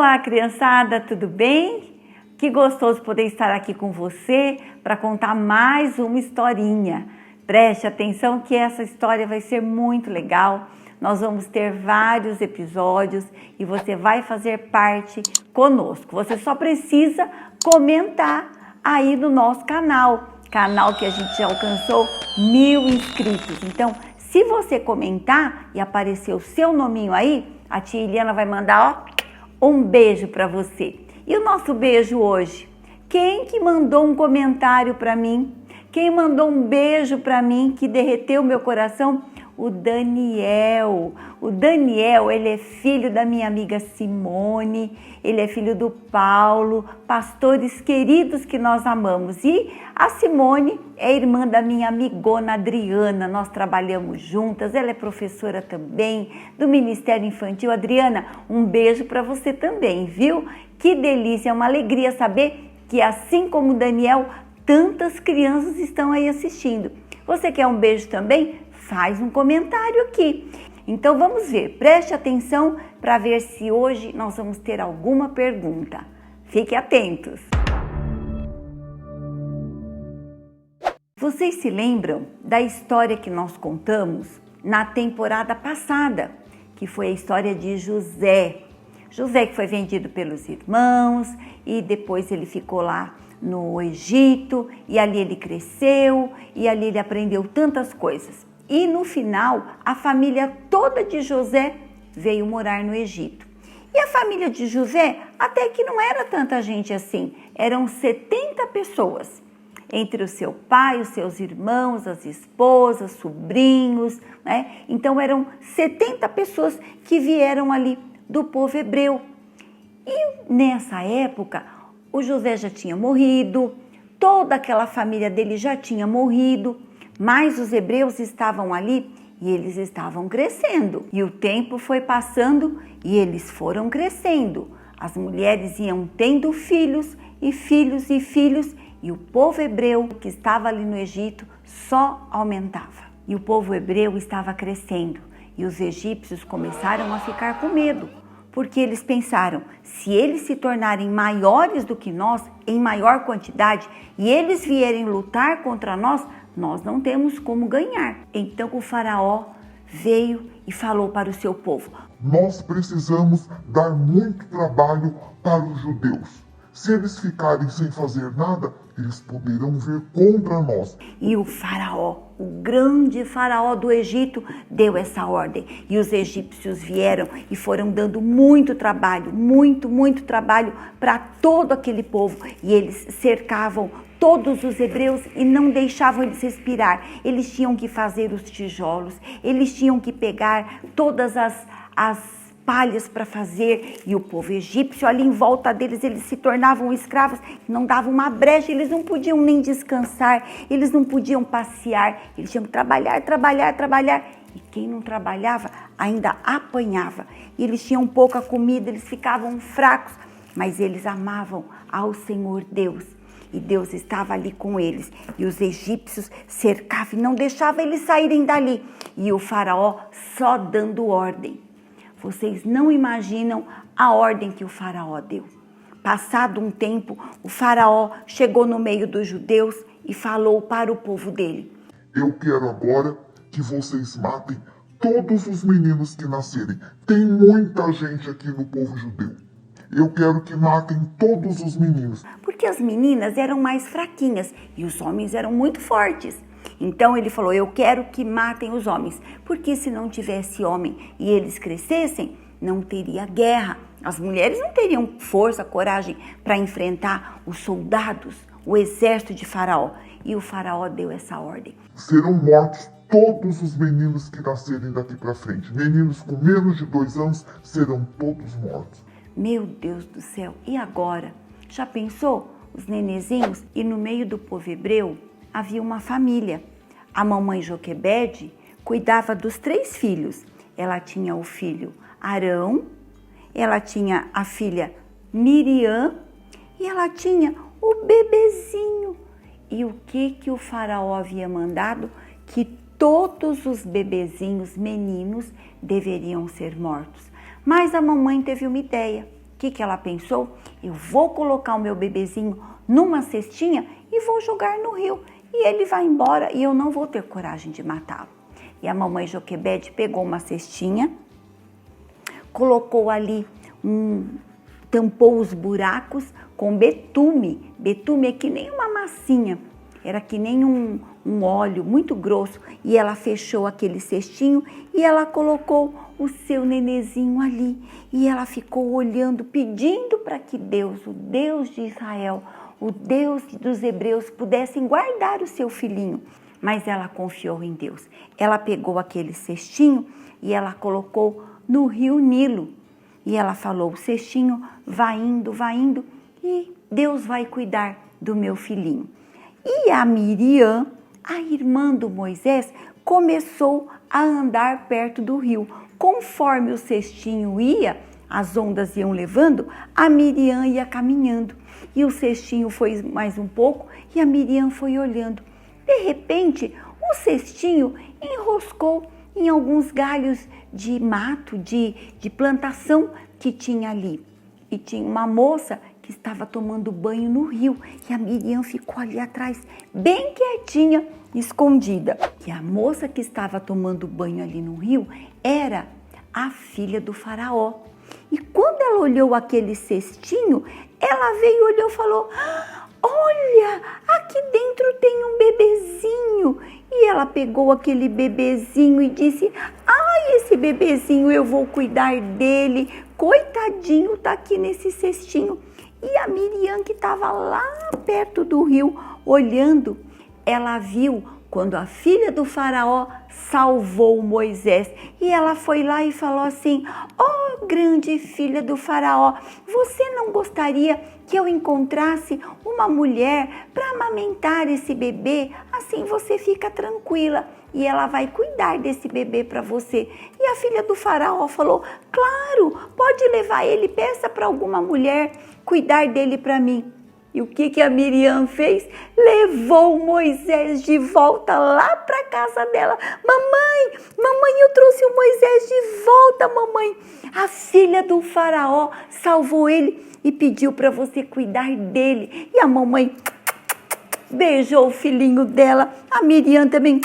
Olá, criançada, tudo bem? Que gostoso poder estar aqui com você para contar mais uma historinha. Preste atenção que essa história vai ser muito legal. Nós vamos ter vários episódios e você vai fazer parte conosco. Você só precisa comentar aí no nosso canal que a gente já alcançou 1000 inscritos. Então, se você comentar e aparecer o seu nominho aí, a tia Eliana vai mandar um beijo para você. E o nosso beijo hoje? Quem que mandou um comentário para mim? Quem mandou um beijo para mim que derreteu meu coração? O Daniel. O Daniel, ele é filho da minha amiga Simone, ele é filho do Paulo, pastores queridos que nós amamos. E a Simone é irmã da minha amigona Adriana, nós trabalhamos juntas, ela é professora também do Ministério Infantil. Adriana, um beijo para você também, viu? Que delícia, é uma alegria saber que assim como o Daniel, tantas crianças estão aí assistindo. Você quer um beijo também? Faz um comentário aqui. Então vamos ver, preste atenção para ver se hoje nós vamos ter alguma pergunta. Fique atentos. Vocês se lembram da história que nós contamos na temporada passada, que foi a história de José. José que foi vendido pelos irmãos e depois ele ficou lá no Egito e ali ele cresceu e ali ele aprendeu tantas coisas. E no final, a família toda de José veio morar no Egito. E a família de José até que não era tanta gente assim, eram 70 pessoas. Entre o seu pai, os seus irmãos, as esposas, sobrinhos, né? Então eram 70 pessoas que vieram ali do povo hebreu. E nessa época, o José já tinha morrido, toda aquela família dele já tinha morrido, mas os hebreus estavam ali e eles estavam crescendo. E o tempo foi passando e eles foram crescendo. As mulheres iam tendo filhos e filhos e filhos e o povo hebreu que estava ali no Egito só aumentava. E o povo hebreu estava crescendo e os egípcios começaram a ficar com medo. Porque eles pensaram, se eles se tornarem maiores do que nós, em maior quantidade, e eles vierem lutar contra nós, nós não temos como ganhar. Então o faraó veio e falou para o seu povo: nós precisamos dar muito trabalho para os judeus. Se eles ficarem sem fazer nada, eles poderão vir contra nós. E o faraó, o grande faraó do Egito, deu essa ordem. E os egípcios vieram e foram dando muito trabalho, muito trabalho para todo aquele povo. E eles cercavam todos os hebreus e não deixavam eles respirar. Eles tinham que fazer os tijolos, eles tinham que pegar todas as palhas para fazer, e o povo egípcio ali em volta deles, eles se tornavam escravos, não davam uma brecha, eles não podiam nem descansar, eles não podiam passear, eles tinham que trabalhar, e quem não trabalhava ainda apanhava, e eles tinham pouca comida, eles ficavam fracos, mas eles amavam ao Senhor Deus, e Deus estava ali com eles, e os egípcios cercavam e não deixavam eles saírem dali, e o faraó só dando ordem. Vocês não imaginam a ordem que o faraó deu. Passado um tempo, o faraó chegou no meio dos judeus e falou para o povo dele: eu quero agora que vocês matem todos os meninos que nascerem. Tem muita gente aqui no povo judeu. Eu quero que matem todos os meninos. Porque as meninas eram mais fraquinhas e os homens eram muito fortes. Então ele falou: eu quero que matem os homens, porque se não tivesse homem e eles crescessem, não teria guerra. As mulheres não teriam força, coragem para enfrentar os soldados, o exército de Faraó. E o Faraó deu essa ordem: serão mortos todos os meninos que nascerem daqui para frente. Meninos com menos de 2 anos serão todos mortos. Meu Deus do céu, e agora? Já pensou os nenezinhos? E no meio do povo hebreu havia uma família. A mamãe Joquebede cuidava dos 3 filhos. Ela tinha o filho Arão, ela tinha a filha Miriam e ela tinha o bebezinho. E o que o faraó havia mandado? Que todos os bebezinhos meninos deveriam ser mortos. Mas a mamãe teve uma ideia. que ela pensou? Eu vou colocar o meu bebezinho numa cestinha e vou jogar no rio. E ele vai embora e eu não vou ter coragem de matá-lo. E a mamãe Joquebede pegou uma cestinha, colocou ali, tampou os buracos com betume. Betume é que nem uma massinha, era que nem um óleo muito grosso. E ela fechou aquele cestinho e ela colocou o seu nenezinho ali. E ela ficou olhando, pedindo para que Deus, o Deus de Israel, o Deus dos hebreus, pudessem guardar o seu filhinho. Mas ela confiou em Deus. Ela pegou aquele cestinho e ela colocou no rio Nilo. E ela falou, o cestinho vai indo e Deus vai cuidar do meu filhinho. E a Miriam, a irmã do Moisés, começou a andar perto do rio. Conforme o cestinho ia, as ondas iam levando, a Miriam ia caminhando. E o cestinho foi mais um pouco e a Miriam foi olhando. De repente, o cestinho enroscou em alguns galhos de mato, de plantação que tinha ali. E tinha uma moça que estava tomando banho no rio. E a Miriam ficou ali atrás, bem quietinha, escondida. E a moça que estava tomando banho ali no rio era a filha do faraó. E quando ela olhou aquele cestinho, ela veio, olhou e falou, olha, aqui dentro tem um bebezinho. E ela pegou aquele bebezinho e disse, ai, esse bebezinho eu vou cuidar dele, coitadinho, tá aqui nesse cestinho. E a Miriam, que estava lá perto do rio, olhando, ela viu quando a filha do faraó salvou Moisés. E ela foi lá e falou assim, ó, grande filha do faraó, você não gostaria que eu encontrasse uma mulher para amamentar esse bebê? Assim você fica tranquila e ela vai cuidar desse bebê para você. E a filha do faraó falou, claro, pode levar ele, peça para alguma mulher cuidar dele para mim. E o que a Miriam fez? Levou Moisés de volta lá para casa dela. Mamãe, eu trouxe o Moisés de volta, mamãe. A filha do faraó salvou ele e pediu para você cuidar dele. E a mamãe beijou o filhinho dela. A Miriam também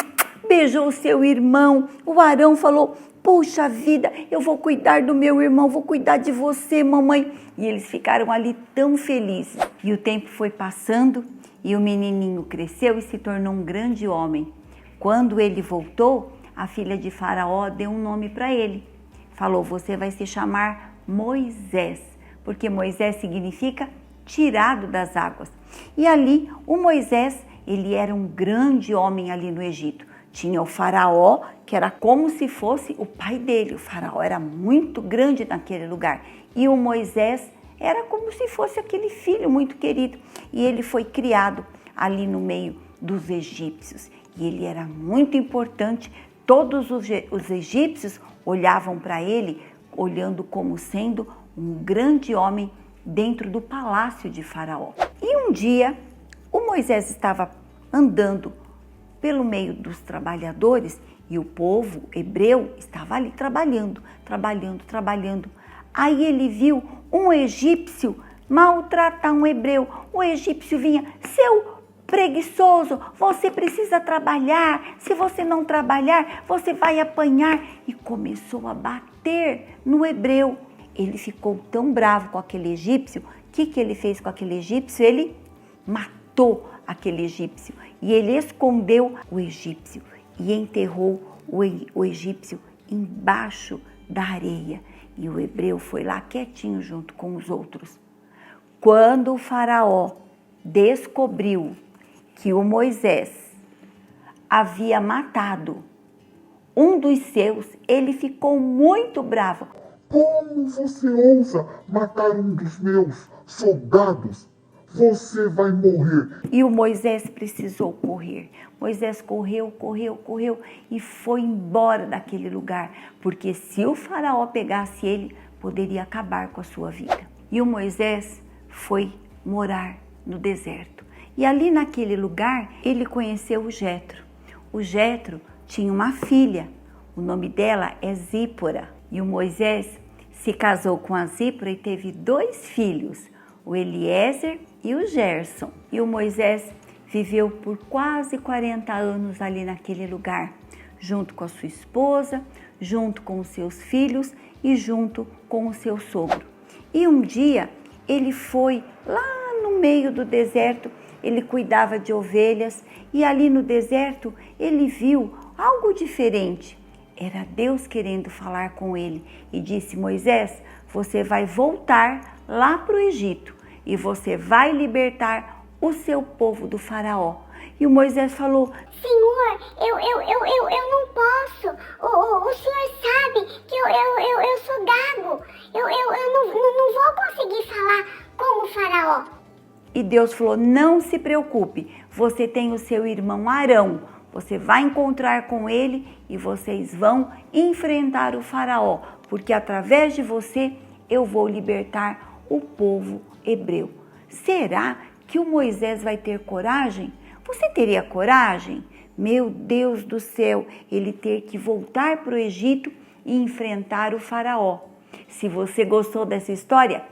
beijou o seu irmão. O Arão falou, puxa vida, eu vou cuidar do meu irmão, vou cuidar de você, mamãe. E eles ficaram ali tão felizes. E o tempo foi passando e o menininho cresceu e se tornou um grande homem. Quando ele voltou, a filha de Faraó deu um nome para ele. Falou, você vai se chamar Moisés, porque Moisés significa tirado das águas. E ali, o Moisés, ele era um grande homem ali no Egito. Tinha o faraó, que era como se fosse o pai dele. O faraó era muito grande naquele lugar. E o Moisés era como se fosse aquele filho muito querido. E ele foi criado ali no meio dos egípcios. E ele era muito importante. Todos os egípcios olhavam para ele, olhando como sendo um grande homem dentro do palácio de Faraó. E um dia, o Moisés estava andando pelo meio dos trabalhadores e o povo hebreu estava ali trabalhando. Aí ele viu um egípcio maltratar um hebreu. O egípcio vinha, seu preguiçoso, você precisa trabalhar, se você não trabalhar, você vai apanhar. E começou a bater no hebreu. Ele ficou tão bravo com aquele egípcio, o que ele fez com aquele egípcio? Ele matou aquele egípcio e ele escondeu o egípcio e enterrou o egípcio embaixo da areia. E o hebreu foi lá quietinho junto com os outros. Quando o faraó descobriu que o Moisés havia matado um dos seus, ele ficou muito bravo. Como você ousa matar um dos meus soldados? Você vai morrer. E o Moisés precisou correr. Moisés correu e foi embora daquele lugar, porque se o faraó pegasse ele, poderia acabar com a sua vida. E o Moisés foi morar no deserto. E ali naquele lugar, ele conheceu o Jetro. O Jetro tinha uma filha, o nome dela é Zípora. E o Moisés se casou com a Zípora e teve 2 filhos, o Eliezer e o Gerson. E o Moisés viveu por quase 40 anos ali naquele lugar, junto com a sua esposa, junto com os seus filhos e junto com o seu sogro. E um dia ele foi lá no meio do deserto, ele cuidava de ovelhas e ali no deserto ele viu algo diferente. Era Deus querendo falar com ele e disse: Moisés, você vai voltar lá para o Egito e você vai libertar o seu povo do faraó. E o Moisés falou: Senhor, eu não posso. O senhor sabe que eu sou gago. Eu não vou conseguir falar como o faraó. E Deus falou: não se preocupe, você tem o seu irmão Arão. Você vai encontrar com ele e vocês vão enfrentar o faraó, porque através de você eu vou libertar o povo hebreu. Será que o Moisés vai ter coragem? Você teria coragem? Meu Deus do céu, ele ter que voltar para o Egito e enfrentar o faraó. Se você gostou dessa história,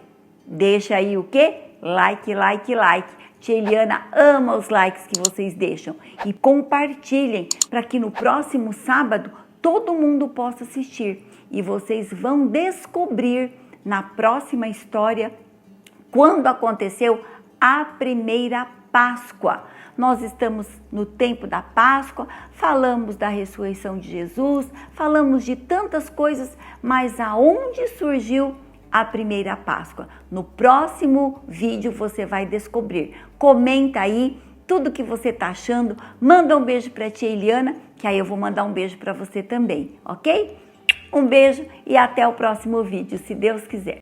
deixa aí o quê? Like, like, like. Tia Eliana ama os likes que vocês deixam. E compartilhem para que no próximo sábado todo mundo possa assistir. E vocês vão descobrir na próxima história quando aconteceu a primeira Páscoa. Nós estamos no tempo da Páscoa, falamos da ressurreição de Jesus, falamos de tantas coisas, mas aonde surgiu a primeira Páscoa? No próximo vídeo você vai descobrir. Comenta aí tudo que você tá achando, manda um beijo para a tia Eliana, que aí eu vou mandar um beijo para você também, ok? Um beijo e até o próximo vídeo, se Deus quiser.